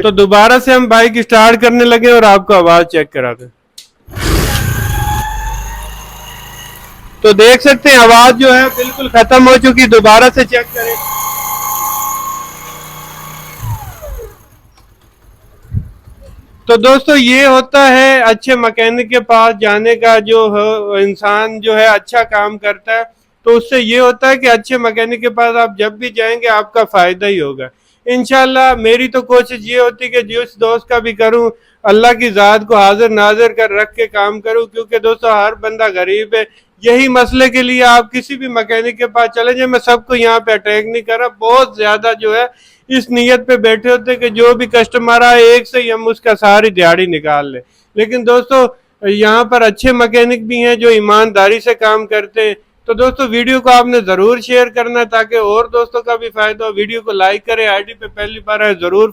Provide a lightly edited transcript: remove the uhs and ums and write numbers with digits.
तो दोबारा से हम बाइक स्टार्ट करने लगे और आपको आवाज चेक करा दें। तो देख सकते हैं आवाज जो है बिल्कुल खत्म हो चुकी। दोबारा से चेक करें। तो दोस्तों ये होता है अच्छे मैकेनिक के पास जाने का, जो इंसान जो है अच्छा काम करता है तो उससे ये होता है कि अच्छे मैकेनिक के पास आप जब भी जाएंगे आपका फायदा ही होगा इंशाल्लाह। मेरी तो कोशिश ये होती कि जिस दोस्त का भी करूं अल्लाह की ज़ात को हाजिर नाजिर कर रख के काम करूं, क्योंकि दोस्तों हर बंदा गरीब है। यही मसले के लिए आप किसी भी मैकेनिक के पास चले जाए, मैं सबको यहाँ पे अटैक नहीं कर रहा, बहुत ज्यादा जो है इस नीयत पे बैठे होते कि जो भी कस्टमर आए एक से ही हम उसका सारी दिहाड़ी निकाल ले। लेकिन दोस्तों यहाँ पर अच्छे मैकेनिक भी हैं जो ईमानदारी से काम करते हैं। तो दोस्तों वीडियो को आपने जरूर शेयर करना ताकि और दोस्तों का भी फायदा हो। वीडियो को लाइक करें, आईडी पे पहली बार है जरूर